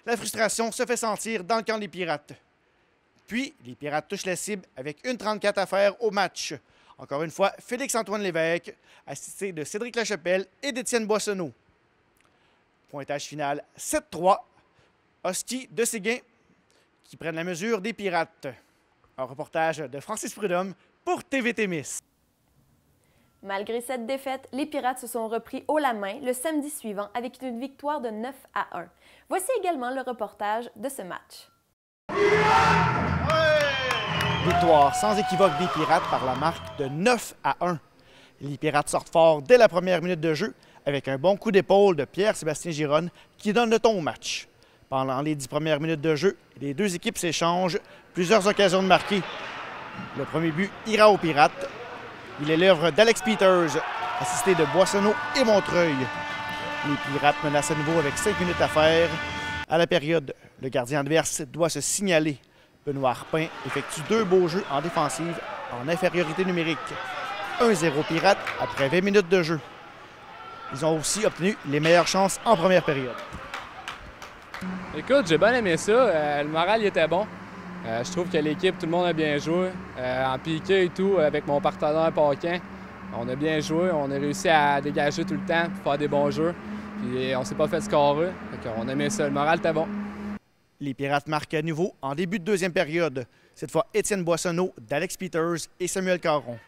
La frustration se fait sentir dans le camp des Pirates. Puis, les Pirates touchent la cible avec 1,34 à faire au match. Encore une fois, Félix-Antoine Lévesque, assisté de Cédric Lachapelle et d'Étienne Boissonneau. Pointage final 7-3. Husky de Séguin qui prennent la mesure des Pirates. Un reportage de Francis Prudhomme pour TV Témis. Malgré cette défaite, les Pirates se sont repris haut la main le samedi suivant avec une victoire de 9-1. Voici également le reportage de ce match. Victoire sans équivoque des Pirates par la marque de 9-1. Les Pirates sortent fort dès la première minute de jeu avec un bon coup d'épaule de Pierre-Sébastien Gironne qui donne le ton au match. Pendant les 10 premières minutes de jeu, les deux équipes s'échangent plusieurs occasions de marquer. Le premier but ira aux Pirates. Il est l'œuvre d'Alex Peters, assisté de Boissonneau et Montreuil. Les Pirates menacent à nouveau avec 5 minutes à faire. À la période, le gardien adverse doit se signaler. Benoît Arpin effectue 2 beaux jeux en défensive en infériorité numérique. 1-0 Pirates après 20 minutes de jeu. Ils ont aussi obtenu les meilleures chances en première période. Écoute, j'ai bien aimé ça. Le moral il était bon. Je trouve que l'équipe, tout le monde a bien joué. En piqué et tout, avec mon partenaire Paquin, on a bien joué. On a réussi à dégager tout le temps pour faire des bons jeux. Puis on s'est pas fait scorer. On a aimé ça. Le moral était bon. Les Pirates marquent à nouveau en début de deuxième période. Cette fois, Étienne Boissonneau, d'Alex Peters et Samuel Caron.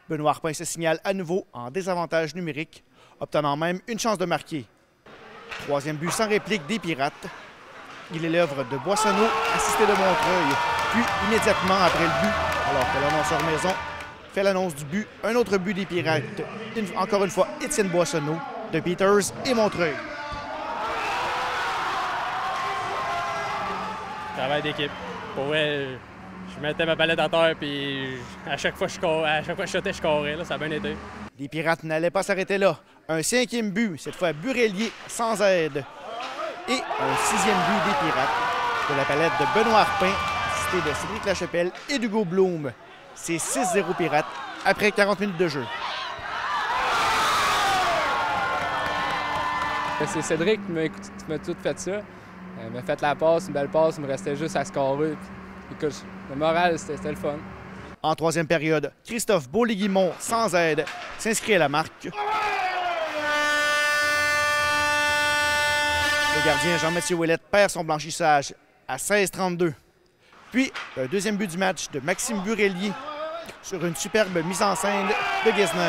Benoît Arpin se signale à nouveau en désavantage numérique, obtenant même une chance de marquer. Troisième but sans réplique des Pirates. Il est l'œuvre de Boissonneau, assisté de Montreuil. Puis, immédiatement après le but, alors que l'annonceur maison fait l'annonce du but, un autre but des Pirates. Encore une fois, Étienne Boissonneau, de Peters et Montreuil. Travail d'équipe. Pour vrai, je mettais ma palette à terre, puis à chaque fois que je shotais, je scorais. Ça a bien été. Les Pirates n'allaient pas s'arrêter là. Un 5e but, cette fois Burelier sans aide. Et un 6e but des Pirates, de la palette de Benoît Arpin, assisté de Cédric Lachapelle et d'Hugo Bloom. C'est 6-0 Pirates après 40 minutes de jeu. C'est Cédric qui m'a tout fait ça. Il m'a fait la passe, une belle passe, il me restait juste à scorer. Écoute, le moral, c'était le fun. En troisième période, Christophe Beaulieu-Guimont, sans aide, s'inscrit à la marque. Le gardien Jean-Mathieu Ouellette perd son blanchissage à 16-32. Puis, un deuxième but du match de Maxime Burelier sur une superbe mise en scène de Gesner.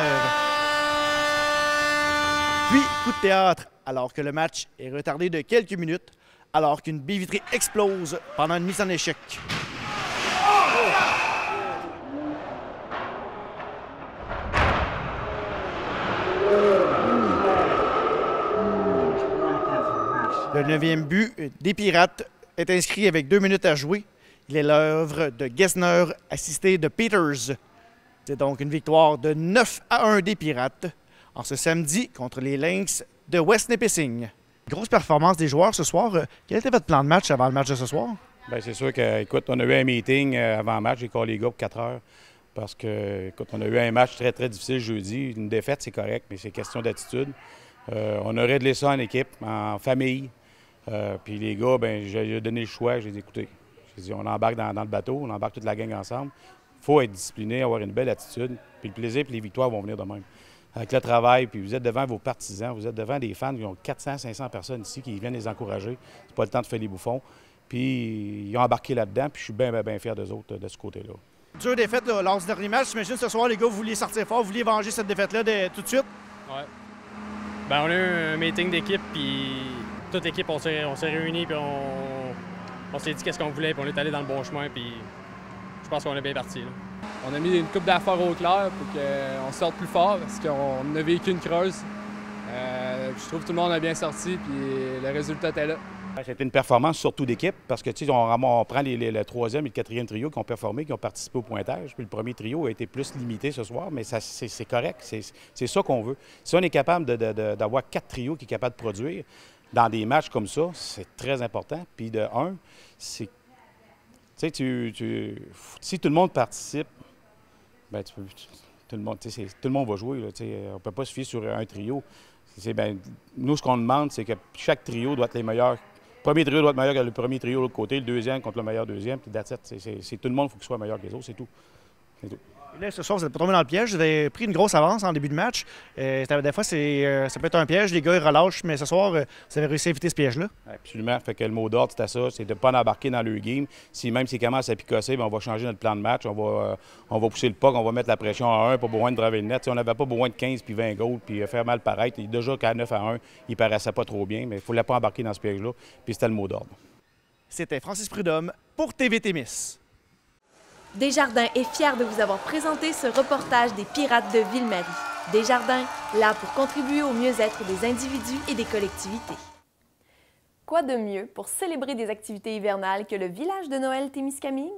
Puis, coup de théâtre, alors que le match est retardé de quelques minutes, alors qu'une baie vitrée explose pendant une mise en échec. Le 9e but des Pirates est inscrit avec 2 minutes à jouer. Il est l'œuvre de Gesner, assisté de Peters. C'est donc une victoire de 9-1 des Pirates en ce samedi contre les Lynx de West Nipissing. Grosse performance des joueurs ce soir. Quel était votre plan de match avant le match de ce soir? Bien, c'est sûr que, écoute, on a eu un meeting avant le match, j'ai callé les gars pour 4 heures. Parce que, écoute, on a eu un match très, très difficile jeudi. Une défaite, c'est correct, mais c'est question d'attitude. On a réglé ça en équipe, en famille. Puis les gars, bien, j'ai donné le choix. J'ai dit, écoutez, on embarque dans le bateau, on embarque toute la gang ensemble. Il faut être discipliné, avoir une belle attitude. Puis le plaisir et les victoires vont venir de même. Avec le travail, puis vous êtes devant vos partisans, vous êtes devant des fans qui ont 400-500 personnes ici qui viennent les encourager. C'est pas le temps de faire les bouffons. Puis ils ont embarqué là-dedans, puis je suis bien, bien, bien fier d'eux autres de ce côté-là. Dure défaite là, lors du dernier match. J'imagine ce soir, les gars, vous vouliez sortir fort, vous vouliez venger cette défaite-là tout de suite? Ouais. Ben, on a eu un meeting d'équipe, puis toute l'équipe, on s'est réunis, puis on s'est dit qu'est-ce qu'on voulait, puis on est allé dans le bon chemin, puis je pense qu'on est bien parti. Là. On a mis une coupe d'affaires au clair pour qu'on sorte plus fort, parce qu'on a vécu une creuse. Je trouve que tout le monde a bien sorti, puis le résultat était là. C'était une performance surtout d'équipe, parce que on prend le troisième et le quatrième trio qui ont performé, qui ont participé au pointage. Puis le premier trio a été plus limité ce soir, mais c'est correct, c'est ça qu'on veut. Si on est capable d'avoir 4 trios qui sont capables de produire dans des matchs comme ça, c'est très important. Puis de un, c'est... Tu sais, si tout le monde participe, bien, tout le monde va jouer. Là, on ne peut pas se fier sur un trio. Nous, ce qu'on demande, c'est que chaque trio doit être les meilleurs premier trio doit être meilleur que le premier trio de l'autre côté, le deuxième contre le meilleur deuxième, puis that's it. C'est tout le monde, il faut qu'il soit meilleur que les autres, c'est tout. C'est tout. Là, ce soir, vous n'êtes pas tombé dans le piège. Vous avez pris une grosse avance en début de match. Des fois, ça peut être un piège. Les gars, ils relâchent, mais ce soir, vous avez réussi à éviter ce piège-là. Absolument. Fait que le mot d'ordre, c'était ça, c'est de ne pas embarquer dans le game. Même s'ils commencent à picosser, bien, on va changer notre plan de match. On va pousser le puck, on va mettre la pression à 1, pas besoin de draver le net. On n'avait pas besoin de 15 puis 20 goals puis faire mal paraître. Et déjà qu'à 9 à 1, il paraissait pas trop bien, mais il ne fallait pas embarquer dans ce piège-là. Puis c'était le mot d'ordre. C'était Francis Prudhomme pour TV Témis. Desjardins est fier de vous avoir présenté ce reportage des Pirates de Ville-Marie. Desjardins, là pour contribuer au mieux-être des individus et des collectivités. Quoi de mieux pour célébrer des activités hivernales que le village de Noël Témiscamingue?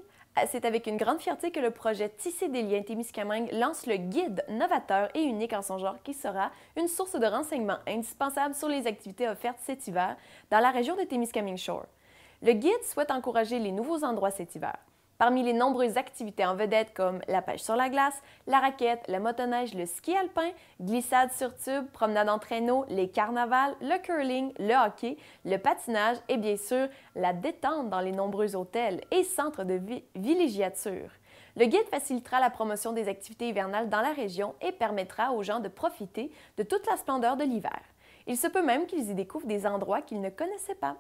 C'est avec une grande fierté que le projet Tisser des liens Témiscamingue lance le guide novateur et unique en son genre qui sera une source de renseignements indispensable sur les activités offertes cet hiver dans la région de Témiscamingue Shore. Le guide souhaite encourager les nouveaux endroits cet hiver. Parmi les nombreuses activités en vedette comme la pêche sur la glace, la raquette, la motoneige, le ski alpin, glissade sur tube, promenade en traîneau, les carnavals, le curling, le hockey, le patinage et bien sûr la détente dans les nombreux hôtels et centres de villégiature. Le guide facilitera la promotion des activités hivernales dans la région et permettra aux gens de profiter de toute la splendeur de l'hiver. Il se peut même qu'ils y découvrent des endroits qu'ils ne connaissaient pas.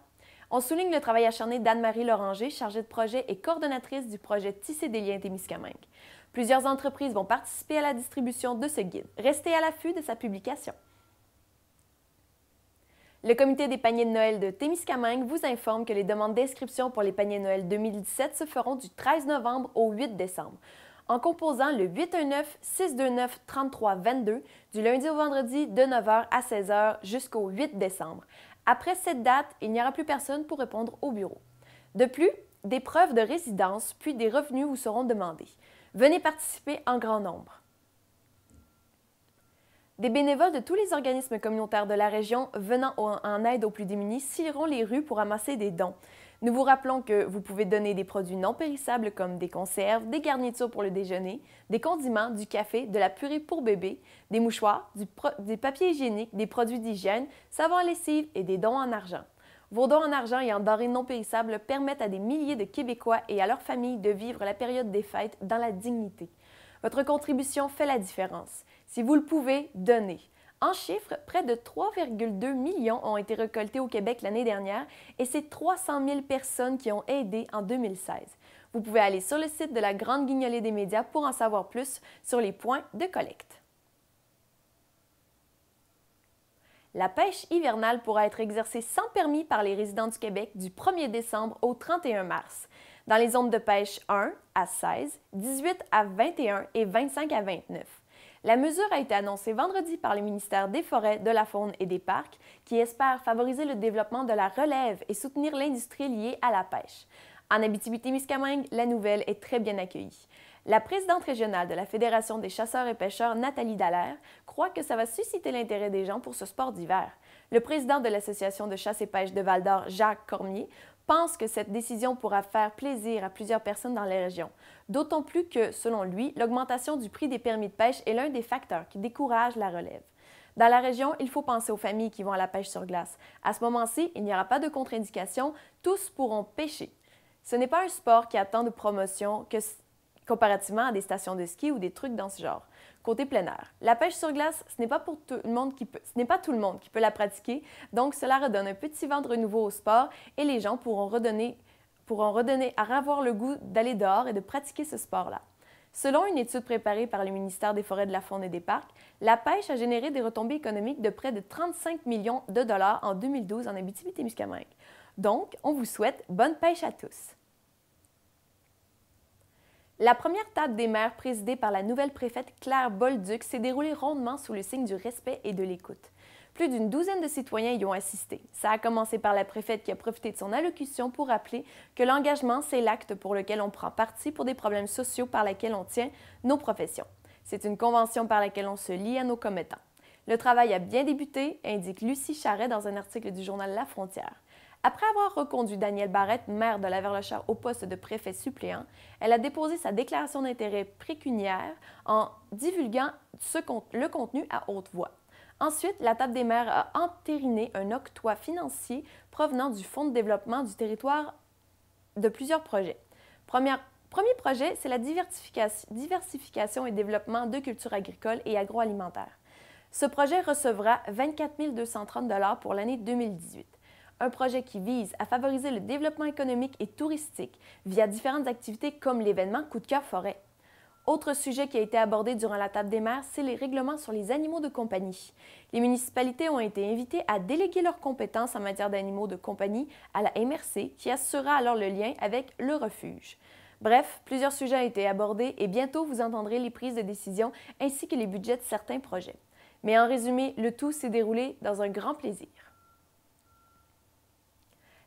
On souligne le travail acharné d'Anne-Marie Loranger, chargée de projet et coordonnatrice du projet Tisser des liens Témiscamingue. Plusieurs entreprises vont participer à la distribution de ce guide. Restez à l'affût de sa publication. Le comité des paniers de Noël de Témiscamingue vous informe que les demandes d'inscription pour les paniers de Noël 2017 se feront du 13 novembre au 8 décembre. En composant le 819-629-3322 du lundi au vendredi de 9h à 16h jusqu'au 8 décembre. Après cette date, il n'y aura plus personne pour répondre au bureau. De plus, des preuves de résidence puis des revenus vous seront demandés. Venez participer en grand nombre. Des bénévoles de tous les organismes communautaires de la région venant en aide aux plus démunis sillonneront les rues pour amasser des dons. Nous vous rappelons que vous pouvez donner des produits non périssables comme des conserves, des garnitures pour le déjeuner, des condiments, du café, de la purée pour bébé, des mouchoirs, des papiers hygiéniques, des produits d'hygiène, savon à lessive et des dons en argent. Vos dons en argent et en denrées non périssables permettent à des milliers de Québécois et à leurs familles de vivre la période des fêtes dans la dignité. Votre contribution fait la différence. Si vous le pouvez, donnez. En chiffres, près de 3,2 millions ont été récoltés au Québec l'année dernière et c'est 300 000 personnes qui ont aidé en 2016. Vous pouvez aller sur le site de la Grande Guignolée des médias pour en savoir plus sur les points de collecte. La pêche hivernale pourra être exercée sans permis par les résidents du Québec du 1er décembre au 31 mars. Dans les zones de pêche 1 à 16, 18 à 21 et 25 à 29. La mesure a été annoncée vendredi par le ministère des Forêts, de la Faune et des Parcs, qui espère favoriser le développement de la relève et soutenir l'industrie liée à la pêche. En Abitibi-Témiscamingue, la nouvelle est très bien accueillie. La présidente régionale de la Fédération des chasseurs et pêcheurs, Nathalie Dallaire, croit que ça va susciter l'intérêt des gens pour ce sport d'hiver. Le président de l'Association de chasse et pêche de Val-d'Or, Jacques Cormier, pense que cette décision pourra faire plaisir à plusieurs personnes dans les régions. D'autant plus que, selon lui, l'augmentation du prix des permis de pêche est l'un des facteurs qui décourage la relève. Dans la région, il faut penser aux familles qui vont à la pêche sur glace. À ce moment-ci, il n'y aura pas de contre-indication, tous pourront pêcher. Ce n'est pas un sport qui a tant de promotion comparativement à des stations de ski ou des trucs dans ce genre. Côté plein air, la pêche sur glace, ce n'est pas tout le monde qui peut la pratiquer, donc cela redonne un petit vent de renouveau au sport et les gens pourront redonner à avoir le goût d'aller dehors et de pratiquer ce sport-là. Selon une étude préparée par le ministère des Forêts, de la Faune et des Parcs, la pêche a généré des retombées économiques de près de 35 millions de dollars en 2012 en Abitibi-Témiscamingue. Donc, on vous souhaite bonne pêche à tous. La première table des maires présidée par la nouvelle préfète Claire Bolduc s'est déroulée rondement sous le signe du respect et de l'écoute. Plus d'une douzaine de citoyens y ont assisté. Ça a commencé par la préfète qui a profité de son allocution pour rappeler que l'engagement, c'est l'acte pour lequel on prend parti pour des problèmes sociaux par lesquels on tient nos professions. C'est une convention par laquelle on se lie à nos commettants. Le travail a bien débuté, indique Lucie Charret dans un article du journal La Frontière. Après avoir reconduit Danielle Barrette, maire de Laverlechère, au poste de préfet suppléant, elle a déposé sa déclaration d'intérêt pécuniaire en divulguant le contenu à haute voix. Ensuite, la Table des maires a entériné un octroi financier provenant du Fonds de développement du territoire de plusieurs projets. Premier projet, c'est la diversification et développement de cultures agricoles et agroalimentaires. Ce projet recevra 24 230 $ pour l'année 2018. Un projet qui vise à favoriser le développement économique et touristique via différentes activités comme l'événement Coup de cœur forêt. Autre sujet qui a été abordé durant la Table des maires, c'est les règlements sur les animaux de compagnie. Les municipalités ont été invitées à déléguer leurs compétences en matière d'animaux de compagnie à la MRC, qui assurera alors le lien avec le refuge. Bref, plusieurs sujets ont été abordés et bientôt vous entendrez les prises de décision ainsi que les budgets de certains projets. Mais en résumé, le tout s'est déroulé dans un grand plaisir.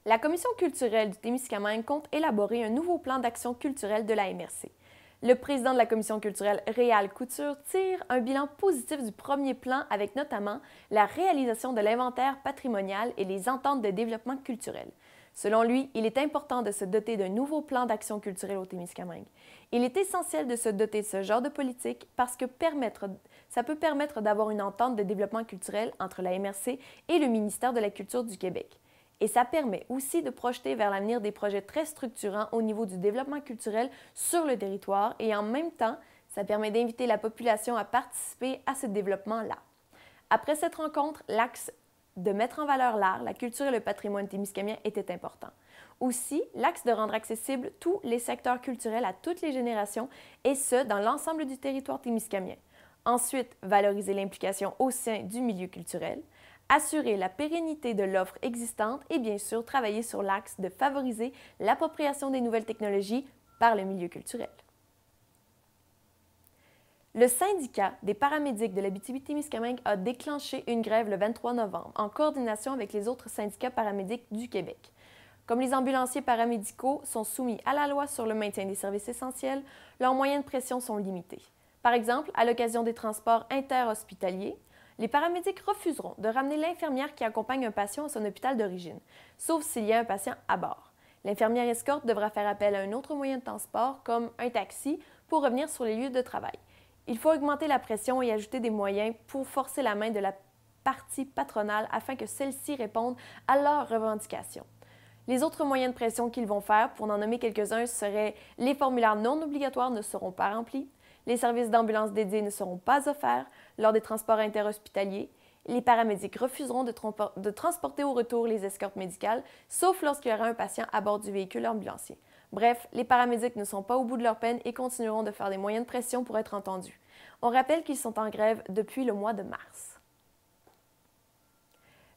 La Commission culturelle du Témiscamingue compte élaborer un nouveau plan d'action culturelle de la MRC. Le président de la Commission culturelle, Réal Couture, tire un bilan positif du premier plan avec notamment la réalisation de l'inventaire patrimonial et les ententes de développement culturel. Selon lui, il est important de se doter d'un nouveau plan d'action culturelle au Témiscamingue. Il est essentiel de se doter de ce genre de politique parce que ça peut permettre d'avoir une entente de développement culturel entre la MRC et le ministère de la Culture du Québec. Et ça permet aussi de projeter vers l'avenir des projets très structurants au niveau du développement culturel sur le territoire et en même temps, ça permet d'inviter la population à participer à ce développement-là. Après cette rencontre, l'axe de mettre en valeur l'art, la culture et le patrimoine témiscamien était important. Aussi, l'axe de rendre accessibles tous les secteurs culturels à toutes les générations et ce, dans l'ensemble du territoire témiscamien. Ensuite, valoriser l'implication au sein du milieu culturel. Assurer la pérennité de l'offre existante et bien sûr travailler sur l'axe de favoriser l'appropriation des nouvelles technologies par le milieu culturel. Le syndicat des paramédics de l'Abitibi-Témiscamingue a déclenché une grève le 23 novembre en coordination avec les autres syndicats paramédics du Québec. Comme les ambulanciers paramédicaux sont soumis à la loi sur le maintien des services essentiels, leurs moyens de pression sont limités. Par exemple, à l'occasion des transports interhospitaliers, les paramédics refuseront de ramener l'infirmière qui accompagne un patient à son hôpital d'origine, sauf s'il y a un patient à bord. L'infirmière escorte devra faire appel à un autre moyen de transport, comme un taxi, pour revenir sur les lieux de travail. Il faut augmenter la pression et ajouter des moyens pour forcer la main de la partie patronale afin que celle-ci réponde à leurs revendications. Les autres moyens de pression qu'ils vont faire, pour n'en nommer quelques-uns, seraient les formulaires non obligatoires ne seront pas remplis, les services d'ambulance dédiés ne seront pas offerts lors des transports interhospitaliers. Les paramédics refuseront de transporter au retour les escortes médicales, sauf lorsqu'il y aura un patient à bord du véhicule ambulancier. Bref, les paramédics ne sont pas au bout de leur peine et continueront de faire des moyens de pression pour être entendus. On rappelle qu'ils sont en grève depuis le mois de mars.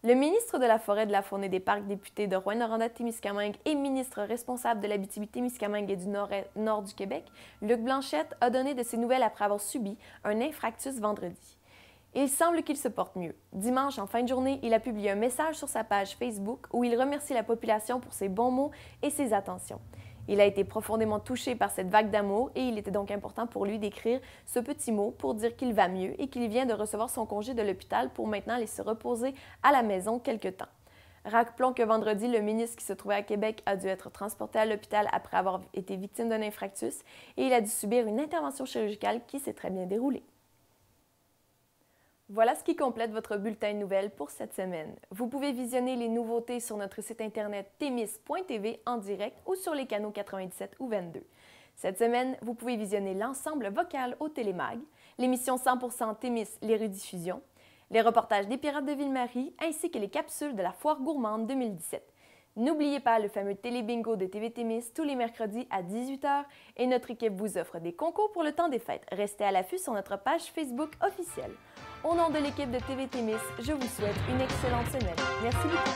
Le ministre de la Forêt, de la Faune et des Parcs député de Rouyn-Noranda-Témiscamingue et ministre responsable de l'Abitibi-Témiscamingue et du nord du Québec, Luc Blanchette, a donné de ses nouvelles après avoir subi un infractus vendredi. Il semble qu'il se porte mieux. Dimanche, en fin de journée, il a publié un message sur sa page Facebook où il remercie la population pour ses bons mots et ses attentions. Il a été profondément touché par cette vague d'amour et il était donc important pour lui d'écrire ce petit mot pour dire qu'il va mieux et qu'il vient de recevoir son congé de l'hôpital pour maintenant aller se reposer à la maison quelque temps. Rappelons que vendredi, le ministre qui se trouvait à Québec a dû être transporté à l'hôpital après avoir été victime d'un infractus et il a dû subir une intervention chirurgicale qui s'est très bien déroulée. Voilà ce qui complète votre bulletin de nouvelles pour cette semaine. Vous pouvez visionner les nouveautés sur notre site internet témis.tv en direct ou sur les canaux 97 ou 22. Cette semaine, vous pouvez visionner l'ensemble vocal au Télémag, l'émission 100% Témis, les rediffusions, les reportages des Pirates de Ville-Marie ainsi que les capsules de la Foire gourmande 2017. N'oubliez pas le fameux télé-bingo de TV Témis tous les mercredis à 18 h et notre équipe vous offre des concours pour le temps des fêtes. Restez à l'affût sur notre page Facebook officielle. Au nom de l'équipe de TV Témis, je vous souhaite une excellente semaine. Merci beaucoup.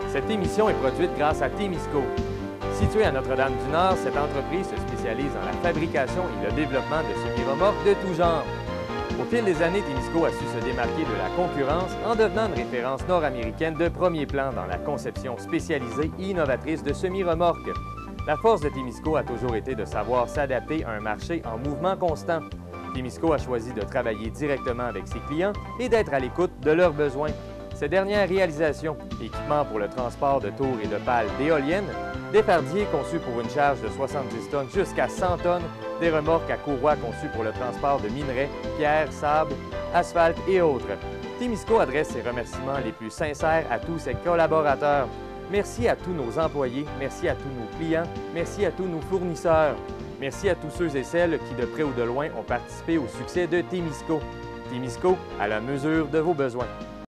Cette émission est produite grâce à Témisco. Située à Notre-Dame-du-Nord, cette entreprise se spécialise dans la fabrication et le développement de semi-remorques de tout genre. Au fil des années, Témisco a su se démarquer de la concurrence en devenant une référence nord-américaine de premier plan dans la conception spécialisée et innovatrice de semi-remorques. La force de Témisco a toujours été de savoir s'adapter à un marché en mouvement constant. Témisco a choisi de travailler directement avec ses clients et d'être à l'écoute de leurs besoins. Ces dernières réalisations, équipements pour le transport de tours et de pales d'éoliennes, des fardiers conçus pour une charge de 70 tonnes jusqu'à 100 tonnes, des remorques à courroie conçues pour le transport de minerais, pierres, sable, asphalte et autres. Témisco adresse ses remerciements les plus sincères à tous ses collaborateurs. Merci à tous nos employés, merci à tous nos clients, merci à tous nos fournisseurs. Merci à tous ceux et celles qui, de près ou de loin, ont participé au succès de Témisco. Témisco, à la mesure de vos besoins.